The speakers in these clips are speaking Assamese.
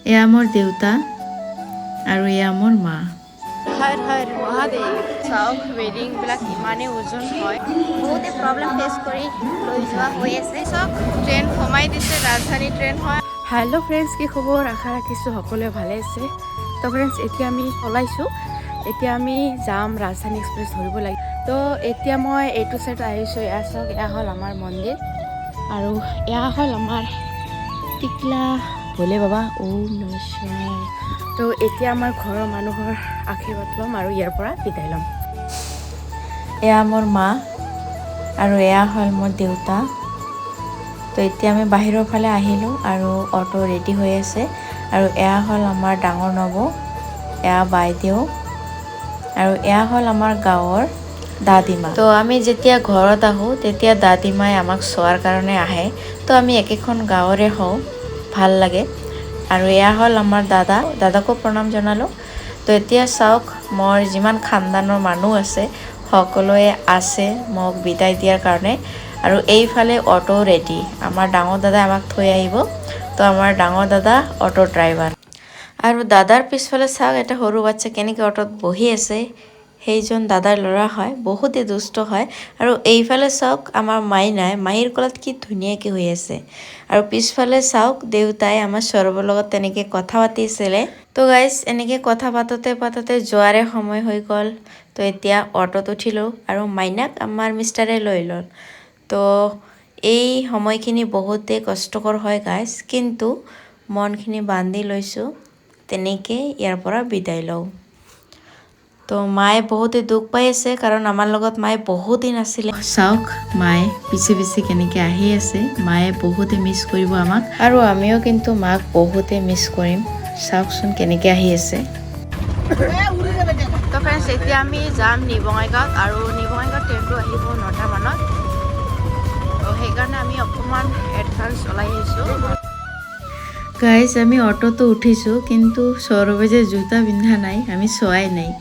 এয়া মোৰ দেউতা আৰু এয়া মোৰ মা। হৰ হৰ মহাদেৱ। চাওক ৱেডিংবিলাক ইমানেই ওজন হয়, বহুতে প্ৰব্লেম ফেচ কৰি লৈ যোৱা হৈ আছে। চাওক ট্ৰেইন সোমাই দিছে, ৰাজধানী ট্ৰেইন হয়। হেল্ল' ফ্ৰেণ্ডছ, কি খবৰ? আশা ৰাখিছোঁ সকলোৱে ভালে আছে। তো ফ্ৰেণ্ডছ, এতিয়া আমি ওলাইছোঁ। এতিয়া আমি যাম ৰাজধানী এক্সপ্ৰেছ ধৰিব লাগে। তো এতিয়া মই এইটো চাইড আহিছোঁ। এয়া চাওক, এয়া হ'ল আমাৰ মন্দিৰ আৰু এয়া হ'ল আমাৰ টিকলা ভোলে বাবা। নমস্কাৰ। তো এতিয়া আমাৰ ঘৰৰ মানুহৰ আশীৰ্বাদ ল'ম আৰু ইয়াৰ পৰা বিদায় ল'ম। এয়া মোৰ মা আৰু এয়া হ'ল মোৰ দেউতা। তো এতিয়া আমি বাহিৰৰ ফালে আহিলোঁ আৰু অটো ৰেডি হৈ আছে। আৰু এয়া হ'ল আমাৰ ডাঙৰ নবৌ, এয়া বাইদেউ আৰু এয়া হ'ল আমাৰ গাঁৱৰ দাদিমা। তো আমি যেতিয়া ঘৰত আহোঁ তেতিয়া দাদিমাই আমাক চোৱাৰ কাৰণে আহে। তো আমি একেখন গাঁৱৰে হওঁ, ভাল লাগে। আৰু এয়া হ'ল আমাৰ দাদাকো প্ৰণাম জনালোঁ। তো এতিয়া চাওক, মোৰ যিমান খানদানৰ মানুহ আছে সকলোৱে আছে মোক বিদায় দিয়াৰ কাৰণে। আৰু এইফালে অটো ৰেডি, আমাৰ ডাঙৰ দাদাই আমাক থৈ আহিব। তো আমাৰ ডাঙৰ দাদা অটো ড্ৰাইভাৰ। আৰু দাদাৰ পিছফালে চাওক, এটা সৰু বাচ্চা কেনেকৈ অটোত বহি আছে। সেইজন দাদাৰ ল'ৰা হয়, বহুতেই দুষ্ট হয়। আৰু এইফালে চাওক, আমাৰ মাহীৰ কোলাত কি ধুনীয়াকৈ হৈ আছে। আৰু পিছফালে চাওক, দেউতাই আমাৰ সৌৰভৰ লগত তেনেকৈ কথা পাতিছিলে। তো গাইজ, এনেকৈ কথা পাতোতে যোৱাৰে সময় হৈ গ'ল। তো এতিয়া অটোত উঠিলোঁ আৰু মাইনাক আমাৰ মিষ্টাৰে লৈ ল'ল। তো এই সময়খিনি বহুতেই কষ্টকৰ হয় গাইজ, কিন্তু মনখিনি বান্ধি লৈছোঁ, তেনেকৈ ইয়াৰ পৰা বিদায় লওঁ। তো মায়ে বহুতে দুখ পাই আছে, কাৰণ আমাৰ লগত মায়ে বহুত দিন আছিলে। চাওক, মায়ে পিছে কেনেকৈ আহি আছে। মায়ে বহুতে মিছ কৰিব আমাক, আৰু আমিও কিন্তু মাক বহুতে মিছ কৰিম। চাওকচোন কেনেকৈ আহি আছে। তো ফ্ৰেণ্ডছ, এতিয়া আমি যাম নিবঙাইগাঁৱত, আৰু নিবঙাইগাঁৱত ট্ৰেইনটো আহিব 9টা মানত। তো সেইকাৰণে আমি অকণমান এডভান্স ওলাই আহিছোঁ। গাইজ, আমি অটোতো উঠিছোঁ, কিন্তু সৌৰভে যে জোতা পিন্ধা নাই, আমি চোৱাই নাই।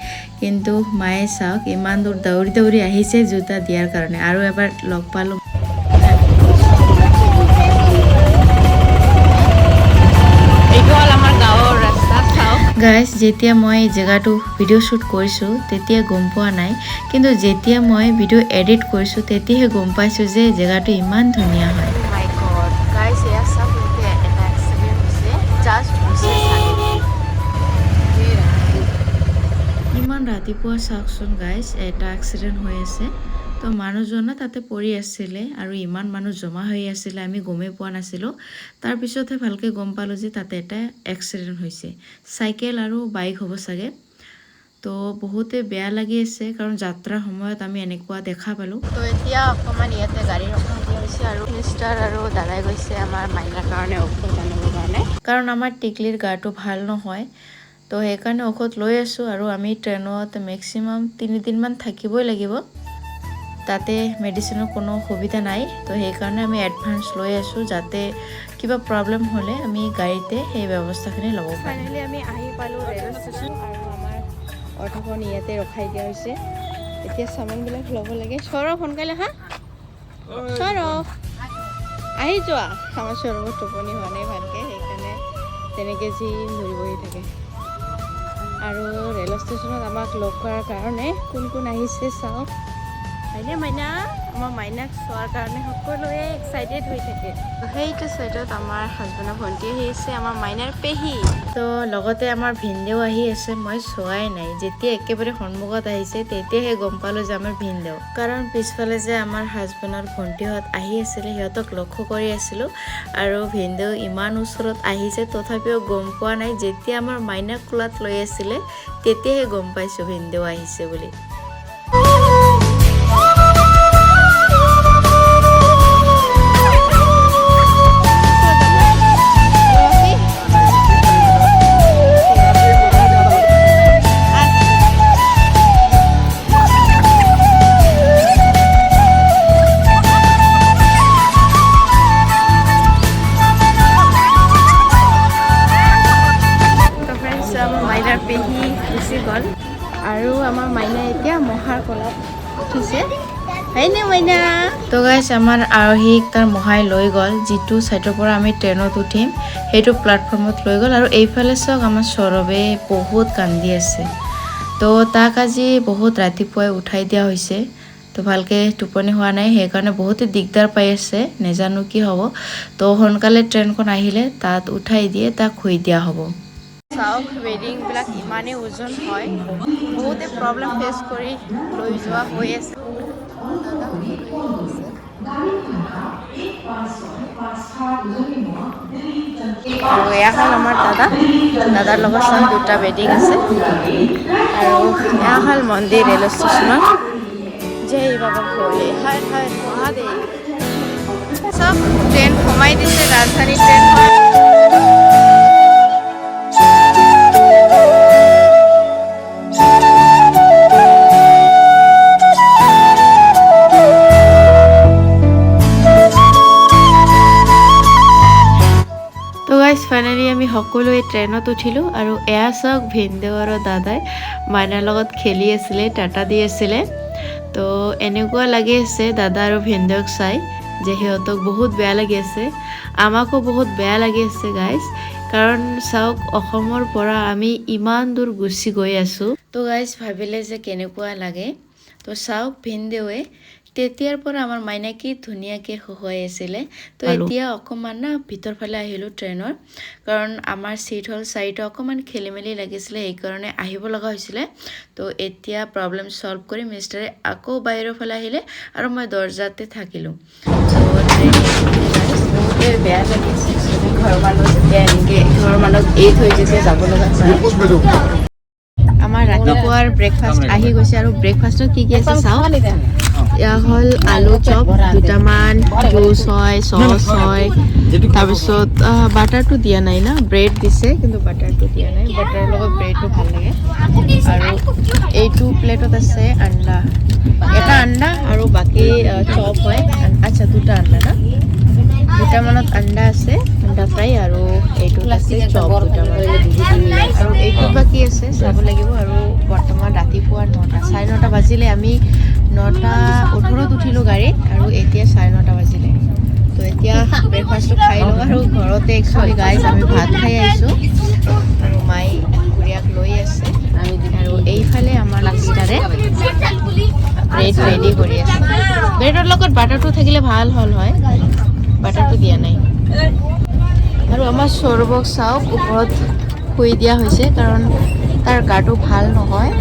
কিন্তু মায়ে চাওক, ইমান দূৰ দৌৰি আহিছে জোতা দিয়াৰ কাৰণে। আৰু এবাৰ লগ পালোঁ। এইটো হ'ল আমাৰ গাঁৱৰ ৰাস্তা। চাওক গাইজ, যেতিয়া মই জেগাটো ভিডিঅ' শ্বুট কৰিছোঁ তেতিয়া গম পোৱা নাই, কিন্তু যেতিয়া মই ভিডিঅ' এডিট কৰিছোঁ তেতিয়াহে গম পাইছোঁ যে জেগাটো ইমান ধুনীয়া হয়। মাই গড গাইজ, এয়া চাওক, এটা এক্সিডেণ্ট হৈছে, জাষ্ট হৈছে চাগে। ইমান ৰাতিপুৱা চাওকচোন গাইজ, এটা এক্সিডেণ্ট হৈ আছে। তো মানুহজনে তাতে পৰি আছিলে, আৰু ইমান মানুহ জমা হৈ আছিলে, আমি গমেই পোৱা নাছিলোঁ। তাৰপিছতহে ভালকৈ গম পালোঁ যে তাতে এটা এক্সিডেণ্ট হৈছে। চাইকেল আৰু বাইক হ'ব চাগে। তো বহুতে বেয়া লাগি আছে, কাৰণ যাত্ৰাৰ সময়ত আমি এনেকুৱা দেখা পালোঁ। তো এতিয়া অকণমান ইয়াতে গাড়ী ৰখাই দিয়া হৈছে, আৰু মিষ্টাৰ আৰু দাদাই গৈছে আমাৰ মাইনাৰ কাৰণে ঔষধ আনিবৰ কাৰণে। কাৰণ আমাৰ টিকলিৰ গাটো ভাল নহয়, তো সেইকাৰণে ঔষধ লৈ আছোঁ। আৰু আমি ট্ৰেইনত মেক্সিমাম 3 দিনমান থাকিবই লাগিব, তাতে মেডিচিনৰ কোনো সুবিধা নাই। তো সেইকাৰণে আমি এডভান্স লৈ আছোঁ, যাতে কিবা প্ৰব্লেম হ'লে আমি গাড়ীতে সেই ব্যৱস্থাখিনি ল'ব পাৰিম। ফাইনেলি আমি আহি পালোঁ ৰেল ষ্টেচন, আৰু আমাৰ অটোখন ইয়াতে ৰখাই দিয়া হৈছে। এতিয়া চামানবিলাক ল'ব লাগে। সৌৰভ, সোনকালে হা। সৌৰভ, আহি যোৱা। আমাৰ সৌৰভৰ টোপনি হোৱা নাই ভালকৈ, সেইকাৰণে তেনেকৈ যি ধৰি বহি থাকে। আৰু ৰেল ষ্টেচনত আমাক লগ কৰাৰ কাৰণে কোন আহিছে চাওক। হয়নে মাইনা? আমাৰ মাইনাক চোৱাৰ কাৰণে সকলোৱে এক্সাইটেড হৈ থাকে। সেইটো চাইডত আমাৰ হাজবেণ্ডৰ ভণ্টি আহি আছে, আমাৰ মাইনাৰ পেহী। তো লগতে আমাৰ ভিনদেউ আহি আছে, মই চোৱাই নাই। যেতিয়া একেবাৰে সন্মুখত আহিছে তেতিয়াহে গম পালোঁ যে আমাৰ ভিনদেউ। কাৰণ পিছফালে যে আমাৰ হাজবেণ্ডৰ ভণ্টিহঁত আহি আছিলে, সিহঁতক লক্ষ্য কৰি আছিলোঁ। আৰু ভিনদেউ ইমান ওচৰত আহিছে, তথাপিও গম পোৱা নাই। যেতিয়া আমাৰ মাইনাক কোলাত লৈ আছিলে তেতিয়াহে গম পাইছোঁ ভিনদেউ আহিছে বুলি। পেহী গুচি গ'ল, আৰু আমাৰ মাইনা এতিয়া মহাৰ কোলাত উঠিছে। হয়নে মইনা? তো গাইছ আমাৰ আৰোহীক তাৰ মহাই লৈ গ'ল, যিটো ছাইডৰ পৰা আমি ট্ৰেইনত উঠিম সেইটো প্লেটফৰ্মত লৈ গ'ল। আৰু এইফালে চাওক আমাৰ সৌৰভে বহুত কান্দি আছে। তো তাক আজি বহুত ৰাতিপুৱাই উঠাই দিয়া হৈছে। তো ভালকৈ টোপনি হোৱা নাই, সেইকাৰণে বহুতে দিগদাৰ পাই আছে, নেজানো কি হ'ব। তো সোনকালে ট্ৰেইনখন আহিলে তাত উঠাই দিয়ে, তাক শুই দিয়া হ'ব। চাওক বেডিংবিলাক ইমানেই ওজন হয়, বহুতে প্ৰব্লেম ফেচ কৰি লৈ যোৱা হৈ আছে। আৰু এয়া হ'ল আমাৰ দাদাৰ লগত চাওক দুটা বেডিং আছে। আৰু এয়া হ'ল মন্দিৰ ৰেল ষ্টেচনত। জয় বাবা ভোলে, হৰ হৰ মহাদেৱ। চব ট্ৰেইন সোমাই দিছে, ৰাজধানী ট্ৰেইন হয়। ফাইনেলি আমি সকলোৱে ট্ৰেইনত উঠিলোঁ। আৰু এয়া চাওক ভিনদেউ আৰু দাদাই মাইনাৰ লগত খেলি আছিলে, টাটা দি আছিলে। তো এনেকুৱা লাগি আছে দাদা আৰু ভিনদেউক চাই যে সিহঁতক বহুত বেয়া লাগি আছে, আমাকো বহুত বেয়া লাগি আছে গাইজ। কাৰণ চাওক অসমৰ পৰা আমি ইমান দূৰ গুচি গৈ আছোঁ। তো গাইজ ভাবিলে যে কেনেকুৱা লাগে। তো চাওক ভিনদেউৱে তেতিয়াৰ পৰা আমাৰ মাইনা কি ধুনীয়াকৈ শুকুৱাই আছিলে। তো এতিয়া অকণমান ভিতৰ ফালে আহিলোঁ ট্ৰেইনৰ, কাৰণ আমাৰ চিট হ'ল চাৰিটা, অকণমান খেলি মেলি লাগিছিলে, সেইকাৰণে আহিব লগা হৈছিলে। তো এতিয়া প্ৰব্লেম চল্ভ কৰি মিষ্টাৰে আকৌ বাহিৰৰ ফালে আহিলে আৰু মই দৰ্জাতে থাকিলোঁ। তো বহুতে বেয়া লাগিছে, ঘৰৰ মানুহ যেতিয়া এনেকৈ ঘৰৰ মানুহক এৰি থৈ যেতিয়া যাব লগা হয়। আমাৰ ৰাতিপুৱাৰ ব্ৰেকফাষ্ট আহি গৈছে। আৰু ব্ৰেকফাষ্টত কি আছে চাওক, এয়া হ'ল আলু চপ, দুটামান জুচ হয়, চচ হয়, তাৰপিছত বাটাৰটো দিয়া নাই না, ব্ৰেড দিছে কিন্তু বাটাৰটো দিয়া নাই। বাটাৰৰ লগত ব্ৰেডটো ভাল লাগে। আৰু এইটো প্লেটত আছে আণ্ডা, এটা আণ্ডা আৰু বাকী চপ হয়। আচ্ছা দুটা আণ্ডা না, দুটামানত আণ্ডা আছে, আণ্ডা ফ্ৰাই, আৰু এইটোত আছে চপ দুটামান। আৰু এইটোত বা কি আছে চাব লাগিব। আৰু বৰ্তমান ৰাতিপুৱা 9টা, 9:30 বাজিলে। আমি 9:18 উঠিলোঁ গাড়ীত, আৰু এতিয়া 9:30 বাজিলে। তো এতিয়া ব্ৰেকফাষ্টটো খাই লওঁ। আৰু ঘৰতে একচুৱেলি গাইজ আমি ভাত খাই আহিছোঁ, আৰু মায়ে খুৰীয়াক লৈ আছে। আৰু এইফালে আমাৰ মিষ্টাৰে ব্ৰেড ৰেডি কৰি আছে। ব্ৰেডৰ লগত বাটাৰটো থাকিলে ভাল হ'ল হয়, বাটাৰটো দিয়া নাই। আৰু আমাৰ সৌৰভক চাওক ওপৰত শুই দিয়া হৈছে, কাৰণ তাৰ গাটো ভাল নহয়।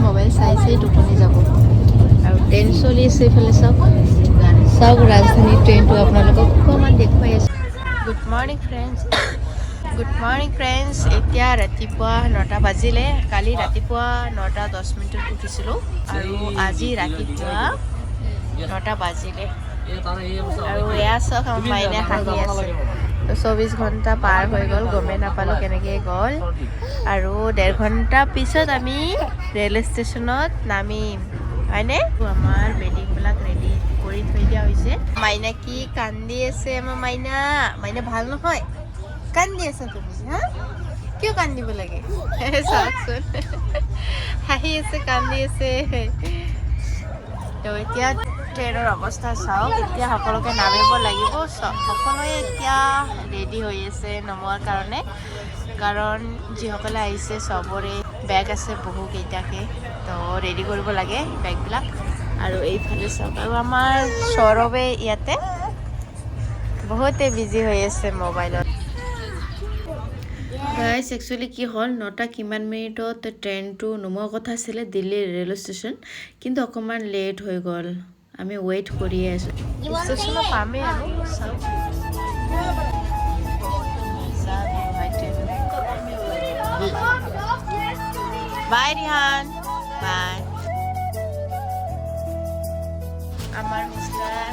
মোবাইল চাইছে টোপনি যাব। আৰু ট্ৰেইন চলি আছে এইফালে চাওক, ৰাজধানী ট্ৰেইনটো আপোনালোকক অকণমান দেখুৱাই আছোঁ। Good morning friends. এতিয়া ৰাতিপুৱা 9টা বাজিলে। কালি ৰাতিপুৱা 9:10 উঠিছিলোঁ, আৰু আজি ৰাতিপুৱা 9টা বাজিলে। আৰু এয়া চাওক আমাৰ মাইনা হাঁহি আছে। তো 24 ঘণ্টা পাৰ হৈ গ'ল, গমেই নাপালোঁ কেনেকৈ গ'ল। আৰু 1.5 ঘণ্টা পিছত আমি ৰেল ষ্টেচনত নামিম, হয়নে? আমাৰ বেডিংবিলাক ৰেডি কৰি থৈ দিয়া হৈছে। মাইনা কি কান্দি আছে, আমাৰ মাইনা ভাল নহয়, কান্দি আছে তুমি? হা, কিয় কান্দিব লাগে? চাওকচোন, হাঁহি আছে, কান্দি আছে। তো এতিয়া ট্ৰেইনৰ অৱস্থা চাওক, এতিয়া সকলোকে নামিব লাগিব। সকলোৱে এতিয়া ৰেডি হৈ আছে নমোৱাৰ কাৰণে, কাৰণ যিসকলে আহিছে চবৰে বেগ আছে বহুকেইটাকে। তো ৰেডি কৰিব লাগে বেগবিলাক। আৰু এইফালে চাওক, আৰু আমাৰ সৌৰভে ইয়াতে বহুতে বিজি হৈ আছে মোবাইলত। গাইজ একচুৱেলি কি হ'ল, 9টা কিমান মিনিটত ট্ৰেইনটো নমোৱাৰ কথা আছিলে দিল্লীৰ ৰেল ষ্টেচন, কিন্তু অকণমান লেট হৈ গ'ল। আমি ৱেইট কৰিয়ে আছোঁ। ষ্টেচনত পামেই আৰু চাওক। বাই ৰিহান, বাই। আমাৰ মিষ্টাৰ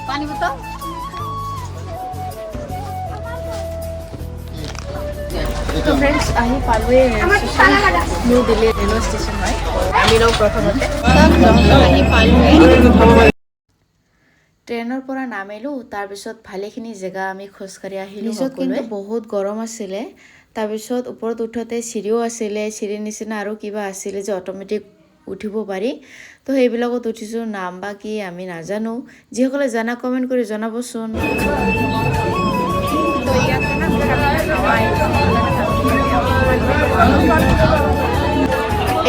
পানী বটল। তো ফ্ৰেণ্ডছ আহি পালোৱে নিউ দিল্লী ৰেলৱে ষ্টেচন হয়। আমি লওঁ প্ৰথমতে আহি পালোৱে। ট্ৰেইনৰ পৰা নামিলোঁ, তাৰপিছত ভালেখিনি জেগা আমি খোজকাঢ়ি আহিলোঁ। কিন্তু বহুত গৰম আছিলে, তাৰপিছত ওপৰত উঠোতে চিৰিও আছিলে, চিৰিৰ নিচিনা আৰু কিবা আছিলে যে অট'মেটিক উঠিব পাৰি। তো সেইবিলাকত উঠিছোঁ, নাম বা কি আমি নাজানো। যিসকলে জানা কমেণ্ট কৰি জনাবচোন। তো ইয়াতে না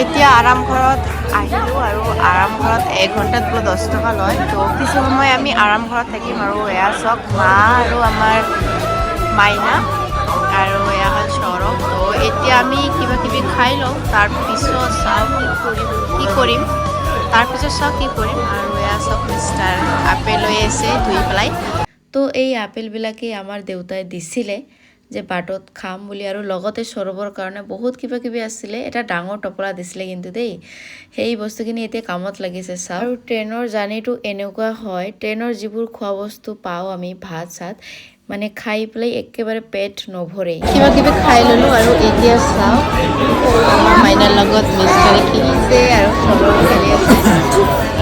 এতিয়া আৰাম ঘৰত আহিলোঁ আৰু আৰাম ঘৰত 1 ঘণ্টাত বোলে 10 টকা লয়। তো কিছু সময় আমি আৰাম ঘৰত থাকিম আৰু এয়া চাওক মা আৰু আমাৰ মাইনা আৰু এয়া হ'ল সৌৰভ। তো এতিয়া আমি কিবা কিবি খাই লওঁ, তাৰপিছত চাওঁ কি কৰিম আৰু এয়া চাওক মিষ্টাৰ আপেল লৈ আছে ধুই পেলাই। তো এই আপেলবিলাকেই আমাৰ দেউতাই দিছিলে যে বাটত খাম বুলি, আৰু লগতে সৌৰভৰ কাৰণে বহুত কিবা কিবি আছিলে। এটা ডাঙৰ টপলা দিছিলে কিন্তু দেই, সেই বস্তুখিনি এতিয়া কামত লাগিছে চাওক। আৰু ট্ৰেইনৰ জাৰ্ণিটো এনেকুৱা হয়, ট্ৰেইনৰ যিবোৰ খোৱা বস্তু পাওঁ আমি, ভাত চাত, মানে খাই পেলাই একেবাৰে পেট নভৰে। কিবা কিবি খাই ল'লোঁ আৰু এতিয়া চাওক আমাৰ মাইনাৰ লগত মিষ্টাৰে খেলিছে আৰু সৌৰভ খেলি আছে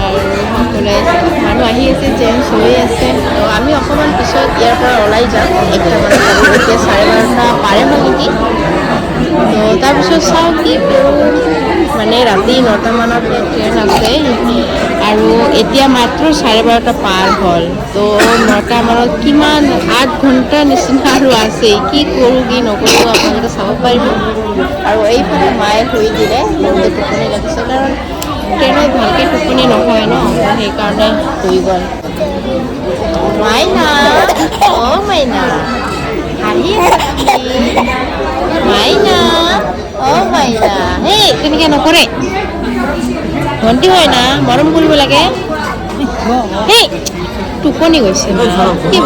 আৰু সকলোৱে মানুহ আহি আছে, চেঞ্জ হৈ আছে। তো আমি অকণমান পিছত ইয়াৰ পৰা ওলাই যাম, 1টা মানত আৰু এতিয়া 12:30 পাৰে হ'ল নেকি। তো তাৰপিছত চাওঁ কি কৰোঁ, মানে ৰাতি 9টা মানত ট্ৰেইন আছে আৰু এতিয়া মাত্ৰ 12:30 পাৰ হ'ল। তো 9টা মানত কিমান 8 ঘণ্টা নিচিনা আৰু আছেই। কি কৰোঁ কি নকৰোঁ আপোনালোকে চাব পাৰিব। আৰু এইফালে মায়ে শুই দিলে, সৰুকে টোপনি লাগিছে, কাৰণ ট্ৰেইনত ভালকৈ টোপনি নহয় ন, সেইকাৰণে শুই গ'ল। মাইনা, অ' মাইনা আহি আছা তুমি? মাইনা, অ' মাইনা, হেই তেনেকৈ নকৰে, ভণ্টি হয় না, মৰম কৰিব লাগে। হেই টোপনি গৈছে না, কি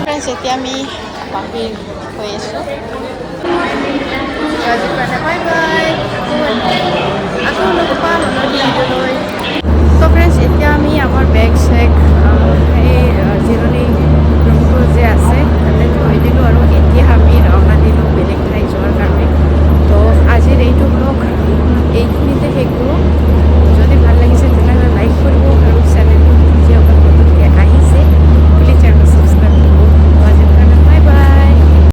ফ্ৰেণ্ডছ, এতিয়া আমি বাহিৰ হৈ আছোঁ। আজিৰ কাৰণে বাই বাই, আকৌ লগ পাম আনৰ ভিডিঅ'লৈ। তো ফ্ৰেণ্ডছ, এতিয়া আমি আমাৰ বেগ চেগ